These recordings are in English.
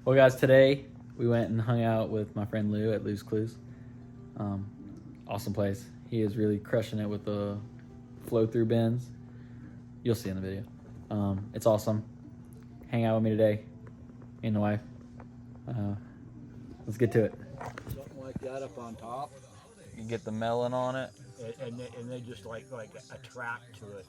Well, guys, today we went and hung out with my friend Lou at Lou's Clews. Awesome place. He is really crushing it with the flow-through bins. You'll see in the video. It's awesome. Hang out with me today, me and the wife. Let's get to it. Something like that up on top, You get the melon on it. and they just like attract to it.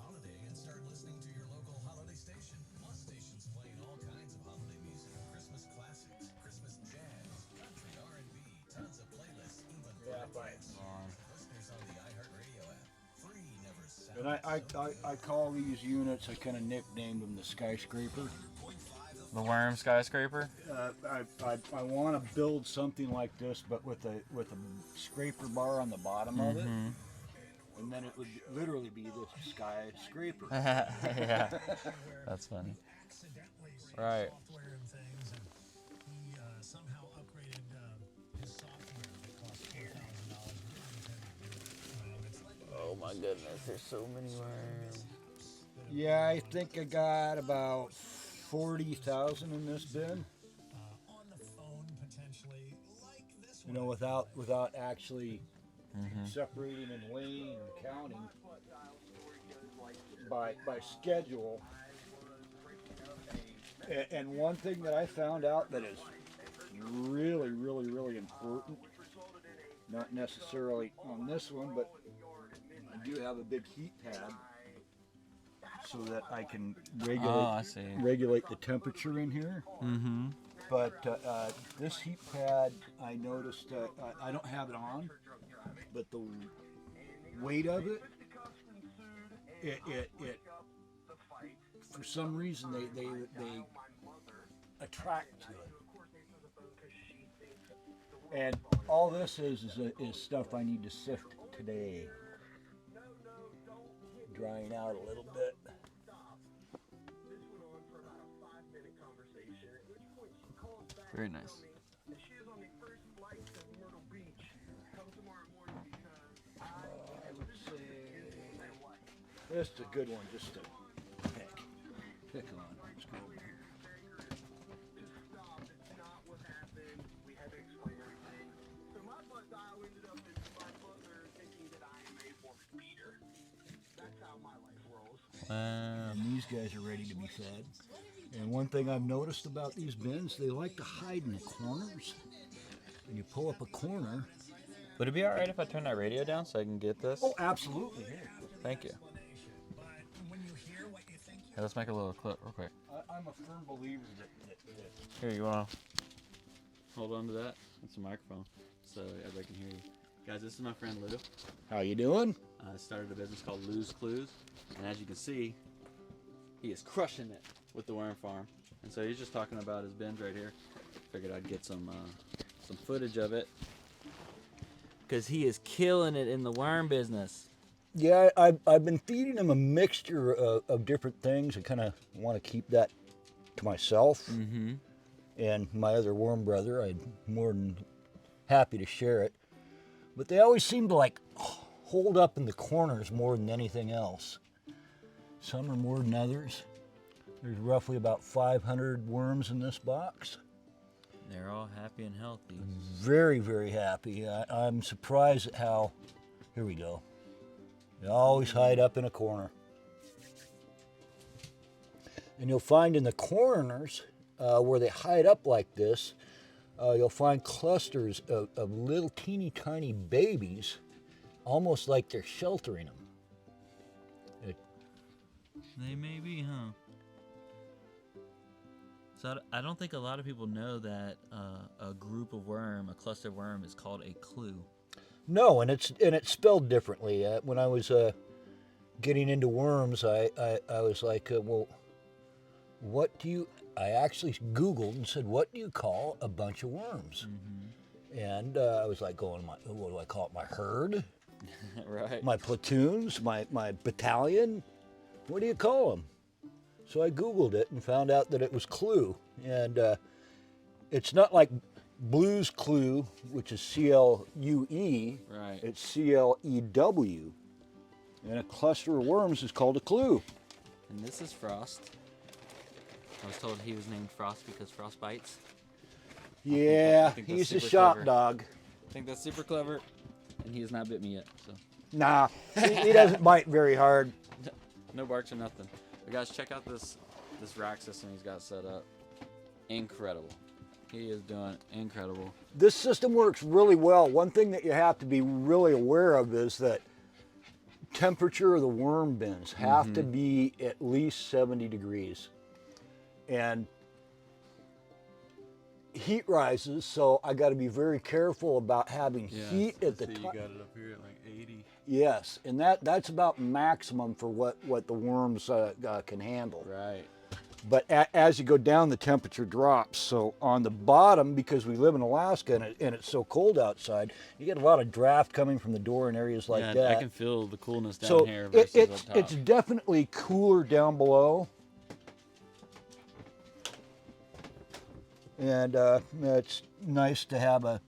And I call these units, I kind of nicknamed them the skyscraper. The worm skyscraper. I want to build something like this, but with a scraper bar on the bottom of it, and then it would literally be the skyscraper. Yeah, that's funny. Right. Oh my goodness, there's so many worms. Yeah, I think I got about 40,000 in this bin. You know, without actually separating and weighing and counting by schedule. And one thing that I found out that is really, really, really important, not necessarily on this one, but I do have a big heat pad so that I can regulate the temperature in here. Mm-hmm. But this heat pad, I noticed, I don't have it on, but the weight of it, it for some reason they attract to it. And all this is stuff I need to sift today. Drying out a little bit. Very nice. Let's see. This is a good one just to pick on. Let's go over here. And these guys are ready to be fed. And one thing I've noticed about these bins, they like to hide in the corners. When you pull up a corner. Would it be all right if I turn that radio down so I can get this? Oh, absolutely. Here. Thank you. Hey, let's make a little clip real quick. I'm a firm believer that Here, you want to hold on to that? That's a microphone, so everybody can hear you. Guys, this is my friend Lou. How you doing? I started a business called Lou's Clews, and as you can see, he is crushing it with the worm farm. And so he's just talking about his bins right here. Figured I'd get some footage of it, because he is killing it in the worm business. Yeah, I've been feeding him a mixture of different things. I kind of want to keep that to myself. Mm-hmm. And my other worm brother, I'm more than happy to share it. But they always seem to like hold up in the corners more than anything else. Some are more than others. There's roughly about 500 worms in this box. They're all happy and healthy. Very, very happy. I'm surprised at how, here we go. They always hide up in a corner. And you'll find in the corners where they hide up like this, you'll find clusters of little teeny tiny babies, almost like they're sheltering them. They may be, huh? So I don't think a lot of people know that a group of worm, a cluster of worm, is called a clue. No, and it's spelled differently. When I was getting into worms, I was like, well, what do you? I actually Googled and said, what do you call a bunch of worms? Mm-hmm. And I was like, what do I call it? My herd? Right. My platoons? My battalion? What do you call them? So I Googled it and found out that it was Clue. And it's not like Blue's Clue, which is C-L-U-E. Right. It's C-L-E-W. And a cluster of worms is called a clue. And this is Frost. I was told he was named Frost because Frost bites. Yeah, I think that's he's a super shop clever. dog. I think that's super clever, and he has not bit me yet. So Nah, he doesn't bite very hard. no barks or nothing. But guys, check out this rack system he's got set up. Incredible. He is doing incredible. This system works really well. One thing that you have to be really aware of is that temperature of the worm bins have to be at least 70 degrees. And heat rises, so I got to be very careful about having heat at the You top. got it up here at like 80. Yes, and that's about maximum for what the worms can handle. Right. But as you go down, the temperature drops. So on the bottom, because we live in Alaska and it's so cold outside, you get a lot of draft coming from the door in areas like that. I can feel the coolness down So here versus up top. it's definitely cooler down below. And it's nice to have a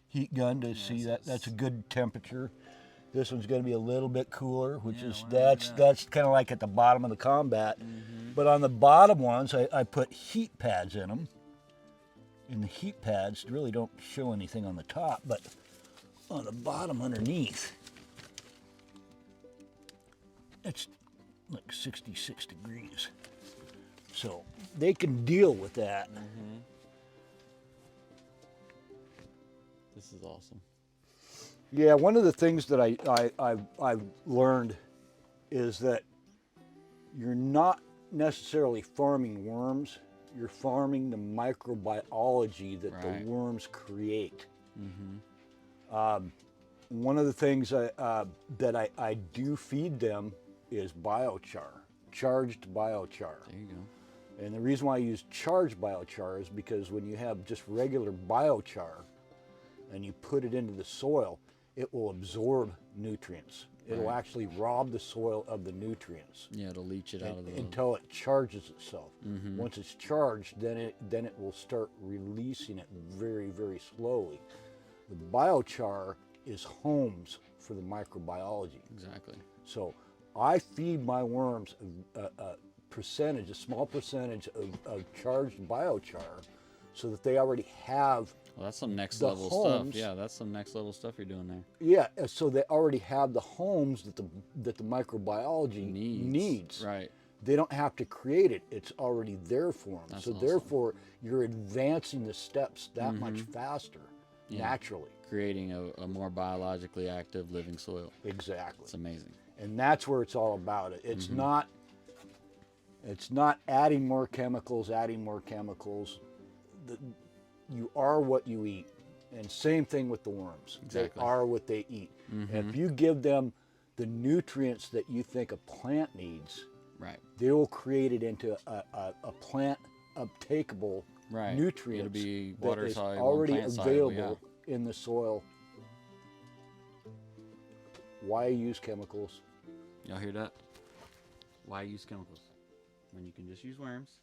heat gun to see that that's a good temperature. This one's going to be a little bit cooler, which is that's kind of like at the bottom of the combat. But on the bottom ones, I put heat pads in them. And the heat pads really don't show anything on the top, but on the bottom underneath, it's like 66 degrees. So they can deal with that. This is awesome. Yeah, one of the things that I've learned is that you're not necessarily farming worms, you're farming the microbiology that the worms create. One of the things that I do feed them is biochar, charged biochar. There you go. And the reason why I use charged biochar is because when you have just regular biochar and you put it into the soil, it will absorb nutrients. It'll actually rob the soil of the nutrients. Yeah, it'll leach it out of the until it charges itself. Once it's charged, then it will start releasing it very, very slowly. The biochar is homes for the microbiology. Exactly. So I feed my worms a small percentage of charged biochar, so that they already have. Well, that's some next the level homes. stuff. Yeah, that's some next level stuff you're doing there. Yeah, so they already have the homes that the microbiology needs. Right. They don't have to create it; it's already there for them. That's so awesome. therefore, you're advancing the steps that much faster, naturally. Creating a more biologically active living soil. Exactly. It's amazing. And that's where it's all about. It's not. It's not adding more chemicals. You are what you eat. And same thing with the worms. Exactly. They are what they eat. If you give them the nutrients that you think a plant needs, they will create it into a plant uptakeable nutrients. It'll be water that is soluble, already plant available soluble, in the soil. Why use chemicals? Y'all hear that? Why use chemicals when you can just use worms?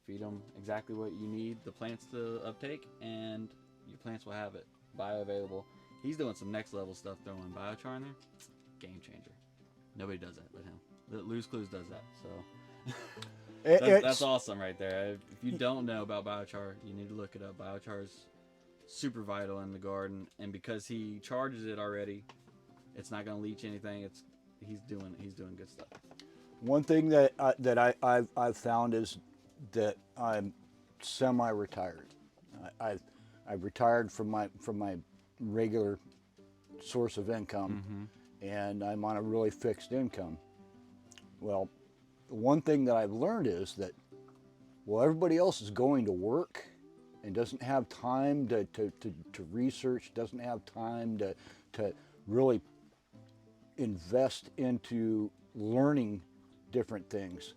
Feed them exactly what you need the plants to uptake, and your plants will have it bioavailable. He's doing some next level stuff, throwing biochar in there. Game changer. Nobody does that but him. Clews does that. So that's awesome right there. If you don't know about biochar, you need to look it up. Biochar is super vital in the garden, and because he charges it already, it's not going to leach anything. He's doing good stuff. One thing that I've found is that I'm semi-retired. I've retired from my regular source of income, and I'm on a really fixed income. Well, one thing that I've learned is that everybody else is going to work and doesn't have time to research, doesn't have time to really invest into learning different things.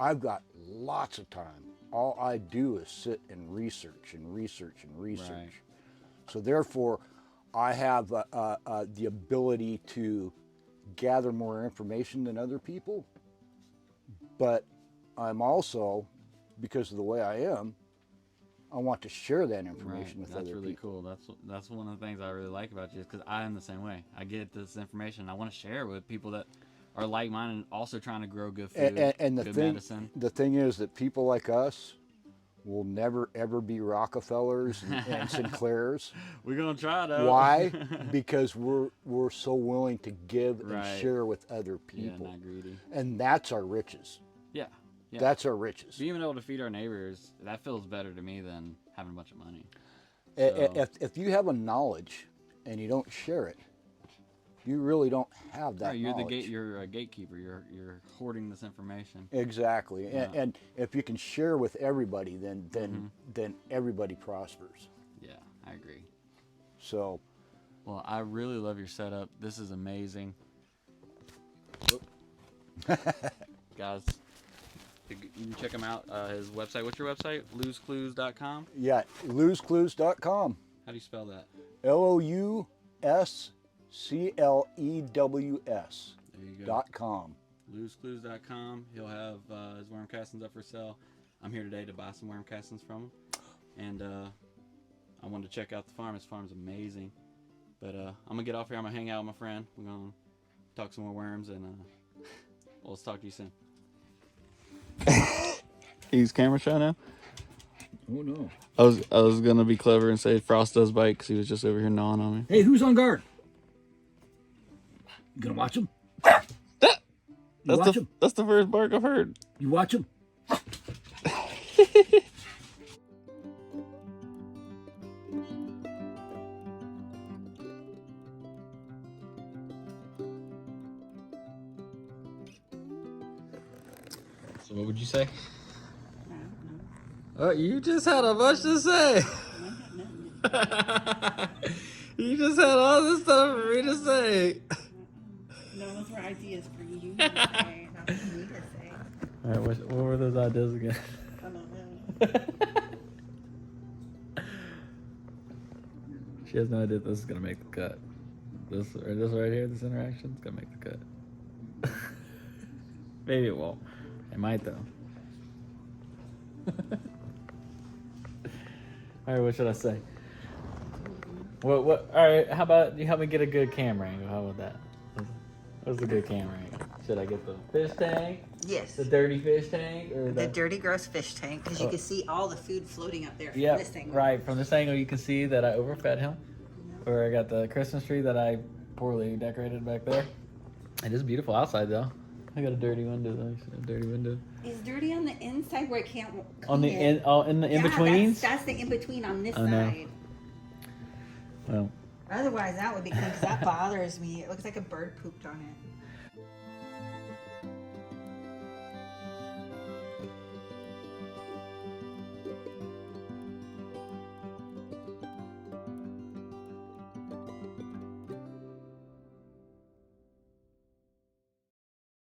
I've got lots of time. All I do is sit and research and research and research. Right. So therefore, I have the ability to gather more information than other people, but I'm also, because of the way I am, I want to share that information with other people. That's really cool. That's one of the things I really like about you, is because I am the same way. I get this information, and I want to share it with people that are like-minded and also trying to grow good food, and good medicine. The thing is that people like us, will never ever be Rockefellers and Sinclairs. We're gonna try though. Why? Because we're so willing to give Right. and share with other Yeah, people, not greedy. and that's our riches. Yeah. Yeah. That's our riches. Being able to feed our neighbors, that feels better to me than having a bunch of money. If you have a knowledge and you don't share it, you really don't have that Right, you're knowledge. you're a gatekeeper. You're hoarding this information. Exactly. Yeah. And if you can share with everybody, then everybody prospers. Yeah, I agree. So, Well, I really love your setup. This is amazing. Guys, you can check him out. His website. What's your website? Clews.com. yeah, looseclews.com. How do you spell that? LOUSCLEWS There you go. .com. Clews.com. He'll have his worm castings up for sale. I'm here today to buy some worm castings from him, and I wanted to check out the farm. His farm's amazing. But I'm gonna get off here. I'm gonna hang out with my friend. We're gonna talk some more worms, and well, let's talk to you soon. He's camera shy now. Oh no. I was gonna be clever and say Frost does bite because he was just over here gnawing on me. Hey, who's on guard? You gonna watch him? That's the first bark I've heard. You watch him? So what would you say? Oh, you just had a bunch to say. You just had all this stuff for me to say. No, those were ideas for you to say, not for me to say. All right, what were those ideas again? I don't know. She has no idea this is gonna make the cut. This right here, this interaction, is gonna make the cut. Maybe it won't. It might though. All right, what should I say? What? All right, how about you help me get a good camera angle? How about that? What's a good camera angle? Should I get the fish tank, Yes. the dirty fish tank, or The dirty, gross fish tank, because you can see all the food floating up there from Yeah, this thing. right. From this angle, you can see that I overfed him. Or I got the Christmas tree that I poorly decorated back there. It is beautiful outside, though. I got a dirty window, though. A dirty window. It's dirty on the inside where it can't On the clean it. in the in betweens. That's the in between on this I know. side. Well, Otherwise, that would be clean because that bothers me. It looks like a bird pooped on it.